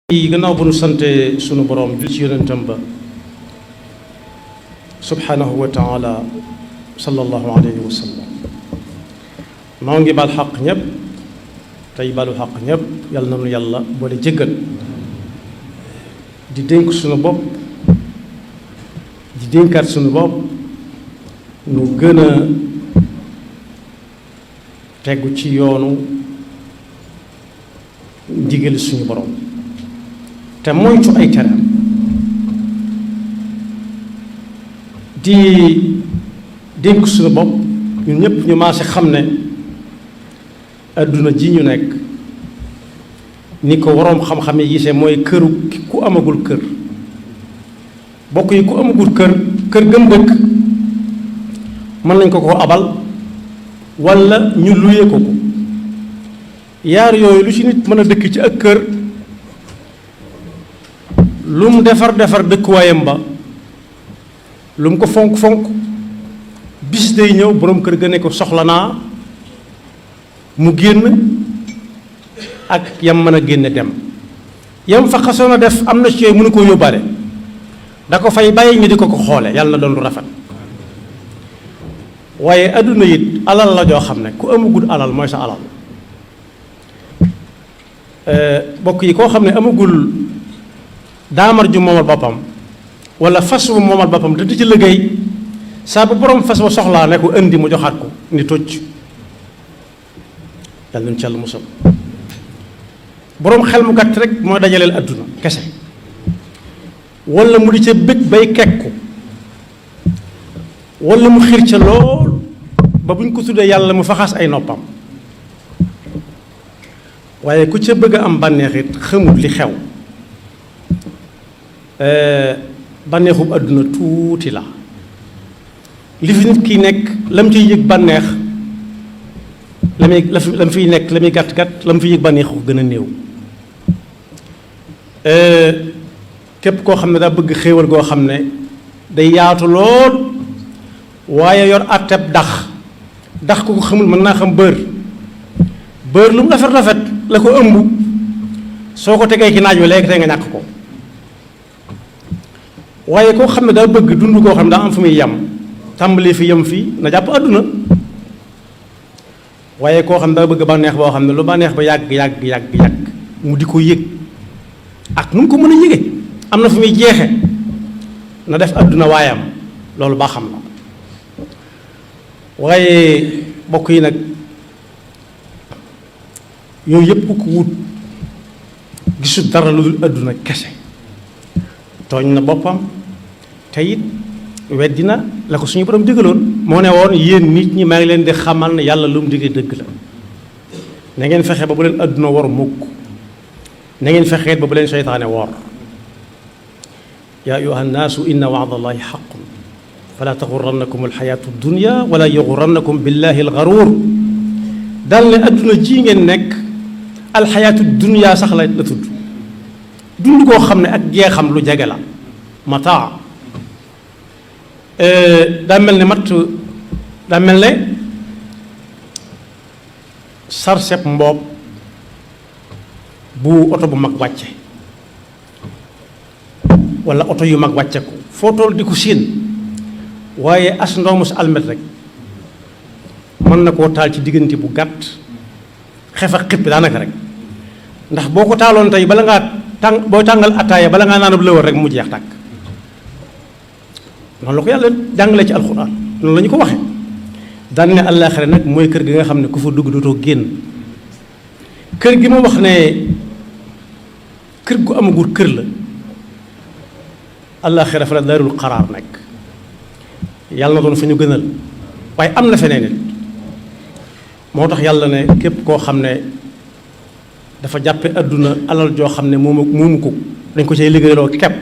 gannaaw bu nu sante sunu borom jul ci yonentam ba subhanahu wa taala sallallahu alayhi wa sallam noo ngi bal xaq ñëpp tey balu xaq ñëpp yàlla na nu yàlla boole jéggal di dénk sunu bopp di dénkaat sunu bopp nu gën a tegu ci yoonu ndigal suñu borom te moytu ay teram di dénk suñu bopp ñun ñëpp ñu maase xam ne adduna ji ñu nekk ni ko waroom xam-xam yi gisee mooy këru ku amagul kër bokk yi ku amagul kër gëm dëkk mën nañ ko abal walla ñu luye ko yaar yooyu lu ci nit mën a dëkk ci ak kër lu mu defar dëkkuwaayam ba lu mu ko fonk bis day ñëw boroom kër ga ne ko soxla naa mu génn ak yam mën a génne dem yam fa xasoon a def am na ci yooyu mënu koo yóbbaale da ko fay bàyyi ñu di ko xoole yàlla na doon lu rafet waaye adduna it alal la joo xam ne ku amagul alal mooy sa alal bokk yi koo xam ne amagul daamar ju moomal boppam wala fas wu moomal boppam te di ci liggéey saa bu borom fas wa soxlaa ne ko indi mu joxaat ko ni tocc yàlla nañu ci yàlla musal boroom xel mu gàtt rek mooy dajaleel adduna kese wala mu di ca bëgg bay kekku wala mu xiir ca lool ba buñ ko tuddee yàlla mu faxas ay noppam waaye ku ca bëgg a am bànneex it xamul li xew bànneexub àdduna tuuti la li fi nit kiy nekk la mu ciy yëg bànneex la mu fiy nekk la muy gàtt gàtt la mu fiy yëg bànneexu gën a néew képp koo xam ne daa bëgg xéewal goo xam ne day yaatu lool waaye yor àtteb dax ku ko xamul mën naa xam bër lu mu rafet la ko ëmb soo ko tegee ci naaj wi léegi tey nga ñàkk ko waaye koo xam ne daa bëgg dund koo xam ne daa am fu muy yem tàmbali fi yem fii na jàpp àdduna waaye koo xam ne daa bëgg bànneex boo xam ne lu bànneex ba yàgg mu di ko yëg ak nu mu ko mën a yëge am na fu muy jeexe na def àdduna waayam loolu baa xam la waaye bokk yi nag yooyu yëpp ku wut gisul dara lu dul àdduna kese tooñ na boppam te it weddi na la ko suñu borom digaloon moo ne woon yéen nit ñi maa ngi leen di xamal ne yàlla lu mu digee dëgg la na ngeen fexe ba bu leen àdduna wor mukk na ngeen fexe ba bu leen seytaane wor yaa ayyuha nnaasu inna wa'da allahi haqqun fala taxurrannakum alxayaatu dunya wala yaxurrannakum billahi alxaruur dal ne àdduna ji ngeen nekk alxayaatu dunya sax la tudd dund koo xam ne ak jeexam lu jege la mataa daa mel ne sarseb mboob bu oto bu mag wàcce walla oto yu mag wàcce ko foo toll di ko séen waaye as ndoomu sa almet rek mën na koo taal ci diggante bu gàtt xef ak xippi daanaka rek ndax boo ko taaloon tey bala ngaa boo tàngal attaaya bala ngaa naanab lëwër rek mu jeex tàkk noonu la ko yàlla jàngale ci alxuraan noonu la ñu ko waxe daan ne àllaaxira nag mooy kër gi nga xam ne ku fa dugg dootoo génn kër gi mu wax ne kër gu amagul kër la àllaaxira fa la daarul xaraar nekk yàlla na doon fa ñu gënal waaye am na feneen it moo tax yàlla ne képp koo xam ne dafa jàppe àdduna alal joo xam ne moomu ko dañ ko cay liggéeyloo kepp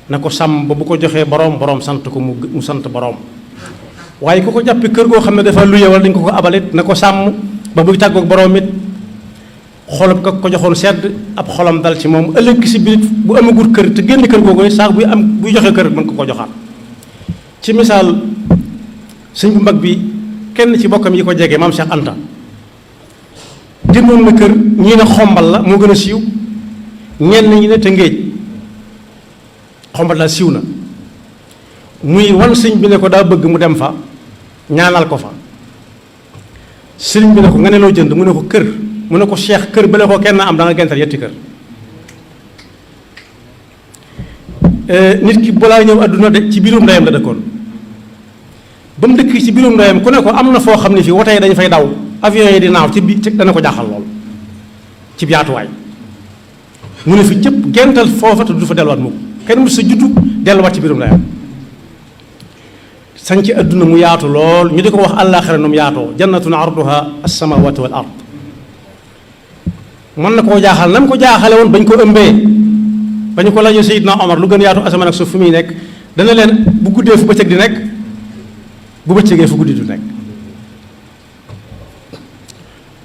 na ko sàmm ba bu ko joxee boroom sant ko mu sant boroom waaye ku ko jàppe kër goo xam ne dafa luye wala dañ ko abalit na ko sàmm ba buy tàggoog boroom it xolub ko joxoon sedd ab xolam dal ci moom ëllëg si biir bu amagul kër te génn kër googu saa buy joxe kër mën ko joxaat ci misaal sëñ bu mag bi kenn ci bokkam yi ko jege maam Cheikh Anta jëndoon na kër ñii ne xombal la moo gën a siiw ñenn ñi ne Tëngéej xombat la siiw na muy wan sëñ bi ne ko daa bëgg mu dem fa ñaanal ko fa sëriñ bi ne ko nga ne loo jënd mu ne ko kër mu ne ko cheikh kër bale ko kenn am da nga gental yetti kër nit ki balaa ñëw adduna de ci biirum ndeyam la dëkkoon ba mu dëkk ci biirum ndeyam ku ne ko am na foo xam ne fii woto yi dañu fay daw avion yi di naaw ci biir dana ko jaaxal lool ci yaatuwaay mu ne fi cëpp gental foofa te du fa delluwaat mukk kenn mu sa juddu delluwaat ci biirum ndeyam sañ ci adduna mu yaatu lool ñu di ko wax àllaaxira nu mu yaatoo jannatun arduha as-samawatu wal ard mën na koo jaaxal na mu ko jaaxale woon bañ ko ëmbee bañu ko laajee Seydina Omar lu gën yaatu asamaan ak suuf fu muy nekk dana leen bu guddee fu bëccëg di nekk bu bëccëgee fu guddi du nekk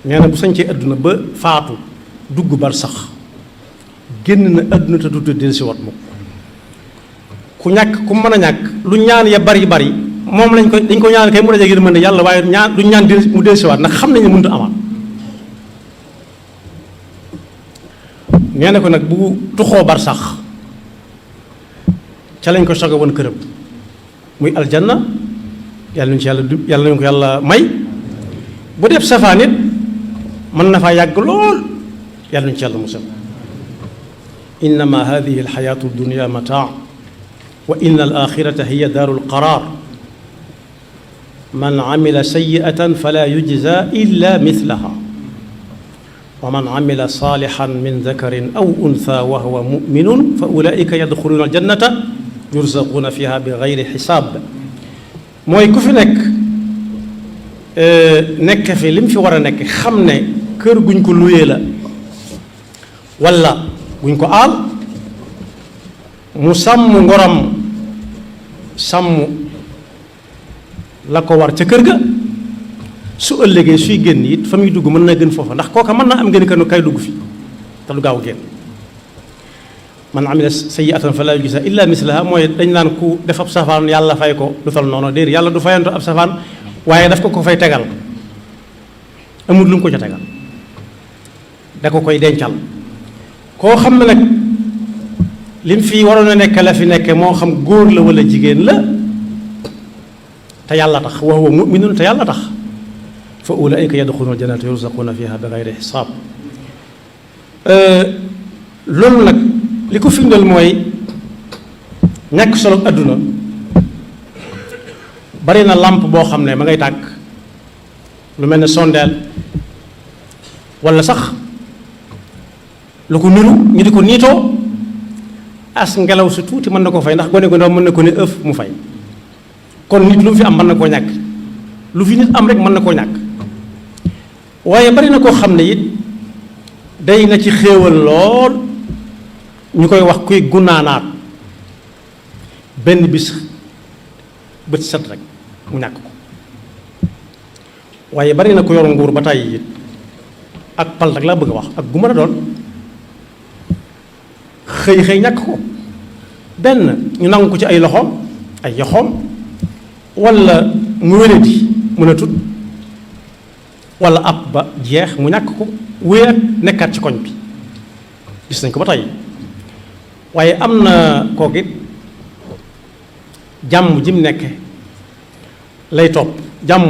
nee na bu sañcee adduna ba faatu dugg bar sax génn na adduna te du del si wat mukk ku ñàkk ku mën a ñàkk lu ñaan ya bari bari moom lañ ko dañ ko ñaan kay mën a jege mën ne yàlla waaye ñaan duñ ñaan mu del si waat ndax xam nañ ne mënut a amaat nee na ko nag bu tuxoo bar sax ca lañ ko soge woon këram muy aljanna yàlla nañu ci yàlla nañu ko yàlla may bu def safaan it mën na faa yàgg lool yàlla nañu ci yàlla musal innama hadihi alxayatu dunia mataa wa inna alaxirata hiya daaru alqaraar man amila sayiatan fala yujza illa mithlaha wa man amila saalixan min dakarin aw untha wa huwa muminun fa ulaika yadxuluuna aljannata yurzaquuna fiha bi gayri xisaab mooy ku fi nekk fi li mu fi war a nekk xam ne kër guñ ko luyee la walla guñ ko aal mu sàmm ngoram sàmm la ko war ca kër ga su ëllëgee suy génn it fa muy dugg mën na gën foofa ndax kooka mën naa am gën kay dugg fi te du gaaw génn man amila sayyi'atan falaa yujzaa illaa mislahaa mooy dañ naan ku def ab safaan yàlla fay ko lu tol noonu déedéet yàlla du fayanto ab safaan waaye daf ko fay tegal amul lu mu ko ca tegal da ko koy dencal koo xam ne nag lim fii waroon a nekk la fi nekk moo xam góor la wala jigéen la te yàlla tax wa huwa mu'minun te yàlla tax fa ulaa'ika yadxuluuna al-jannata yurzaquuna fiihaa bi gayri xisaab loolu nag li ko firndeel mooy ñàkk solo adduna bari na làmp boo xam ne ma ngay tàkk lu mel ne sondeel walla sax lu ko niru ñu di ko niitoo as ngelaw su tuuti mën na ko fay ndax gone gu ndaw mën na ko ne ëf mu fay kon nit lu mu fi am mën na koo ñàkk lu fi nit am rek mën na koo ñàkk waaye bari na koo xam ne it day na ci xéewal lool ñu koy wax kuy gunaanaat benn bis bët set rek mu ñàkk ko waaye bari na ko yor nguur ba tàyyi it ak pal rek laa bëgg a wax ak gu mën a doon xëy ñàkk ko benn ñu nangu ko ci ay loxoom ay yoxoom walla mu wéradi mën a tut walla ab ba jeex mu ñàkk ko wéer nekkaat ci koñ bi gis nañ ko ba tey waaye am na kooku it jàmm ji mu nekke lay topp jàmm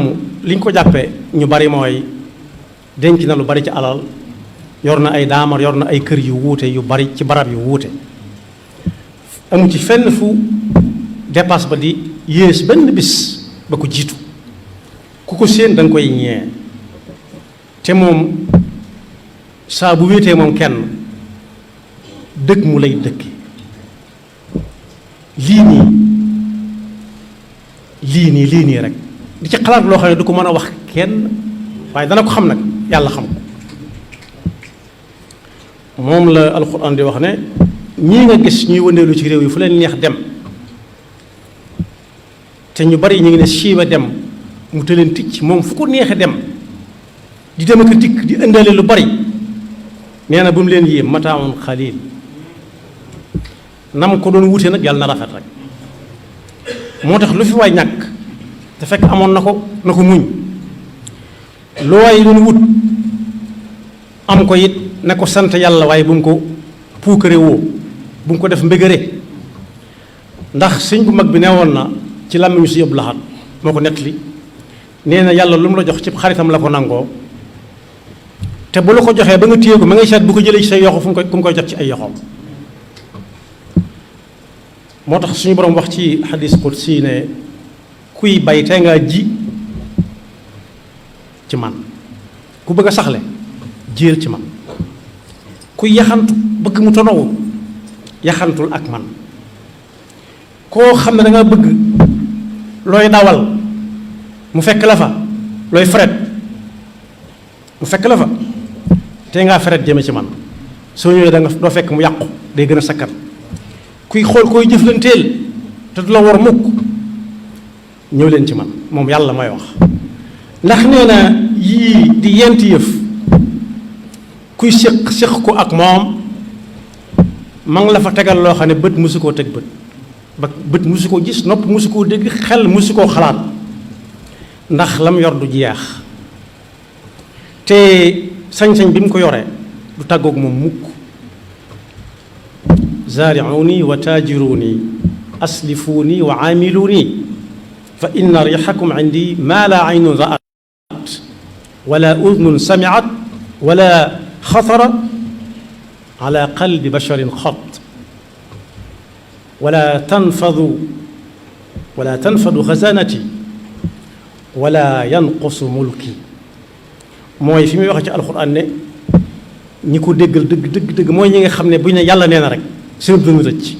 li ñu ko jàppee ñu bari mooy denc na lu bari ci alal yor na ay daamar yor na ay kër yu wuute yu bari ci barab yu wuute amu ci fenn fu dépasse ba di yées benn bis ba ko jiitu ku ko séen da nga koy ñee te moom saa bu wéetee moom kenn dëkk mu lay dëkki lii nii rek di ci xalaat loo xam ne du ko mën a wax kenn waaye dana ko xam nag yàlla xam ko moom la alxuraan di wax ne ñii nga gis ñuy wëndeelu ci réew yi fu leen neex dem te ñu bari ñu ngi ne siiba dem mu tëleen ticc moom fu ko neexee dem di dem ak dikk di indaale lu bari nee na bu mu leen yéem mataaun xaliil nam ko doon wute nag yàlla na rafet rek moo tax lu fi waay ñàkk te fekk amoon na ko muñ lu waay doon wut am ko it ne ko sant yàlla waaye bu mu ko puukare woo bu mu ko def mbégare ndax sëñ bu mag bi neewoon na ci làmmiñu si yëpp laxat moo ko nettali nee na yàlla lu mu la jox ci xaritam la ko nangoo te bu la ko joxee ba nga téye ko ma ngay seet bu ko jëlee ci say yoxo fu mu koy jot ci ay yoxoom moo tax suñu borom wax ci xadis qudsi ne kuy bay tey ngaa ji ci man ku bëgg a saxle jiyal ci man kuy yaxantu bëgg mu tonowu yaxantul ak man koo xam ne da nga bëgg looy dawal mu fekk la fa looy fret mu fekk la fa tey ngaa fret jëme ci man soo ñëwee da nga doo fekk mu yàqu day gën a sakkan kuy xool koy jëflanteel te du la war mukk ñëw leen ci man moom yàlla may wax ndax nee na yii di yenti yëf kuy séq ko ak moom ma ngi la fa tegal loo xam ne bët musu koo teg bët musu koo gis nopp musu koo dégg xel musu koo xalaat ndax lam yor du jeex te sañ-sañ bi mu ko yoree du tàggoog moom mukk zaari'uuni wa taajiruuni aslifuuni wa aamiluuni fa inna riixakum indi maa laa aynun ra'at wala udnun sami'at wala xatara ala qalbi basharin xat wala tanfadu xazaanati wala yanqusu mulki mooy fi muy waxee ci alxuraan ne ñi ko déggal dëgg mooy ñi nga xam ne bu ñu ne yàlla nee na rek seen dënn rëcc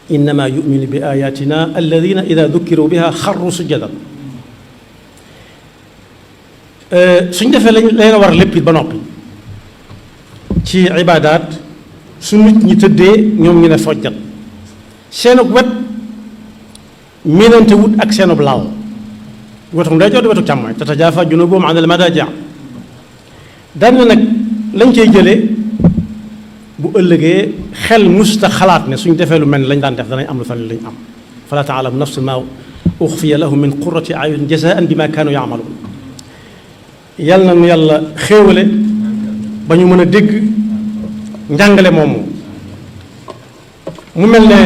innama yuminu bi ayatina alladina ida dukkiru biha xarru sujjadan suñ defee leen war lépp it ba noppi ci ibaadaat su nit ñi tëddee ñoom ñu ne fojjat seenug wet miinante wut ak seenub laaw wetu ndeyjoor di wetu càmmoñ tatajaafa junubuhum an al madaaji' daan na nag lañ cay jëlee bu ëllëgee xel musta xalaat ne suñ defee lu mel ni lañ daan def danañ am lu fan lañ am fala taalamu nafsun maa uxfiya lahum min qurrati ayun jazaan bima kaanu yaamaluun yal na nu yàlla xéewale ba ñu mën a dégg njàngale moomu mu mel ne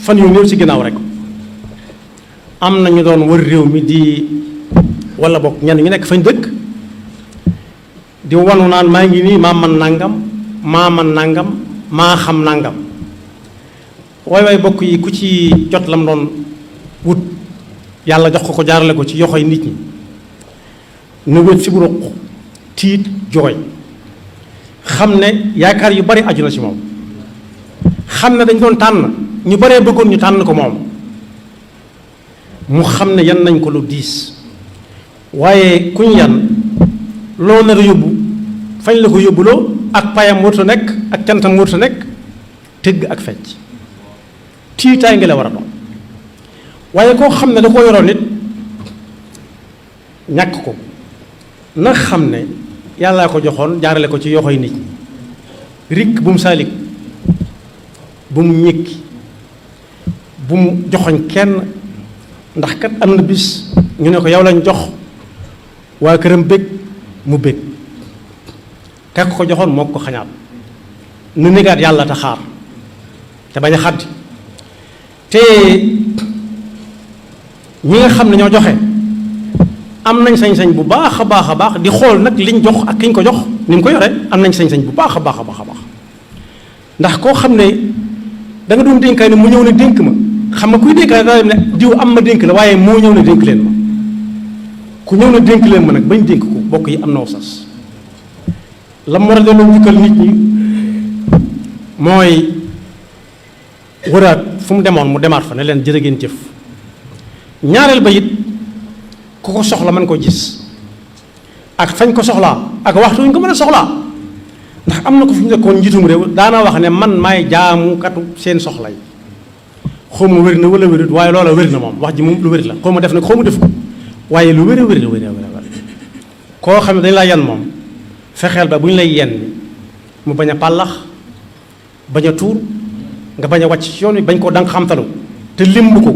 fan yu néew ci ginnaaw rek am na ñu doon wër réew mi di wala bokk ñenn ñu nekk fañ dëkk di wanu naan maa ngi nii maa man nangam maa xam nangam waay bokk yi ku ci jot lam doon wut yàlla jox ko jaarale ko ci yoxoy nit ñi nu wét fi bu ruq tiit jooy xam ne yaakaar yu bari aju na ci moom xam ne dañ doon tànn ñu baree bëggoon ñu tànn ko moom mu xam ne yan nañ ko lu diis waaye kuñ yan loo nar a yóbbu fañ la ko yóbbuloo ak payam wërta nekk ak cantam wërta nekk tëgg ak fecc tiitaay ngi la war a doon waaye koo xam ne da koo yoroon nit ñàkk ko na xam ne yàllaa ko joxoon jaarale ko ci yoxoy nit ñi rikk bu mu saalik bu mu ñékki bu mu joxoñ kenn ndax kat am na bis ñu ne ko yow lañ jox waa këram bég mu bég kak ko joxoon moo ko xañaat nu négaat yàlla te xaar te bañ a xaddi te ñi nga xam ne ñoo joxe am nañ sañ-sañ bu baax a baax di xool nag liñ jox ak kiñ ko jox ni mu ko yore am nañ sañ-sañ bu baax a baax ndax koo xam ne da nga doon dénkaay ne mu ñëw ne dénk ma xam nga kuy dénkaay daa dem ne diw am ma dénk la waaye moo ñëw ne dénk leen ma ku ñëw ne dénk leen ma nag bañ dénk ko bokk yi am na sas la mu war a delloo njukkal nit ñi mooy wëraat fu mu demoon mu demaat fa ne leen jërë ngeen jëf ñaareel ba it ku ko soxla mën ko gis ak fañ ko soxlaa ak waxtu ñu ko mën a soxlaa ndax am na ko fi ñu nekkoon njiitum réew daana wax ne man maay jaamukatu seen soxla yi xaw ma wér na wala wérut waaye loola wér na moom wax ji moom lu wér la xaw ma def nag xaw ma def ko waaye lu wér a wér koo xam ne dañ laa yan moom fexeel ba bu ñu lay yenn mu bañ a pàllax bañ a tuur nga bañ a wàcc ci yoon wi bañ koo danga xamtalu te limb ko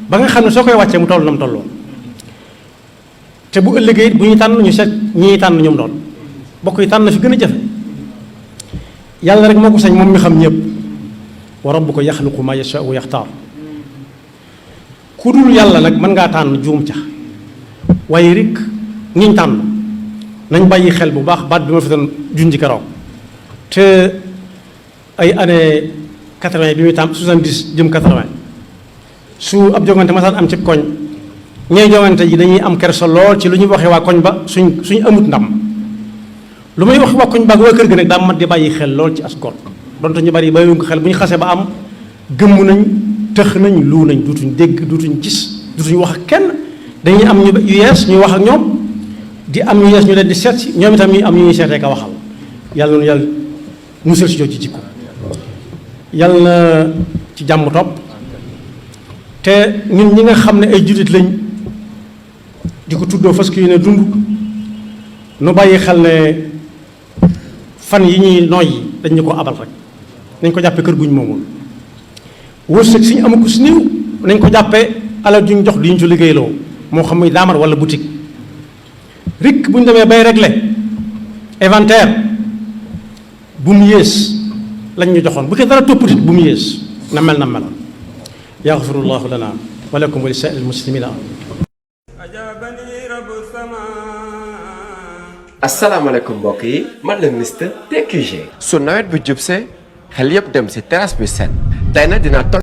ba nga xam ne soo koy wàccee mu toll na mu tolloo te bu ëllëgee it bu ñu tànn ñu seet ñii tànn ñoom doon bokk yi tànn fi gën a jafe yàlla rek moo ko sañ moom mi xam ñëpp wa rabbuka yaxluqu ma yashaa wa yaxtaar ku dul yàlla nag mën ngaa tànn juum ca waaye rek ñiñ tànn nañ bàyyi xel bu baax baat bi ma fi doon junji keroog te ay année 80 bi muy tam 70 jëm 80 su ab jongante masaan am ci koñ ñooy jongante yi dañuy am kersa lool ci lu ñuy waxee waa koñ ba suñ amut ndam lu may wax waa koñ ba ak waa kër gi nag daa mat di bàyyi xel lool ci as gor donte ñu bari bàyyiwuñ ko xel bu ñu xasee ba am gëmm nañ tëx nañ lu nañ duutuñ dégg duutuñ gis duutuñ wax ak kenn dañuy am ñu yu yees ñuy wax ak ñoom di am ñu yees ñu leen di seet si ñoom itam ñuy am ñu ñuy seetee ka waxal yàlla noonu yàlla musal si jooju ci jikko yàlla na ci jàmm topp te ñun ñi nga xam ne ay jullit lañ di ko tuddoo fas ki ne dund nu bàyyi xel ne fan yi ñuy noyyi dañ ñu ko abal rek nañ ko jàppee kër guñ moomul wërsëg si ñu amu ko si néew nañ ko jàppee alal juñ jox di ñu ci liggéeyloo moo xam muy daamar wala boutique rik bu ñu demee bay régler inventaire bu mu yées lañ ñu joxoon bu ko dara toppatit bu mu yées na mel na meloon yaxfirullahu lana wa lakum wa li saa'iril muslimina asalaamaaleykum mbokk yi man la Mister TQG su nawet bi jubsee xel yëpp dem si terrasse bi set tey nag dina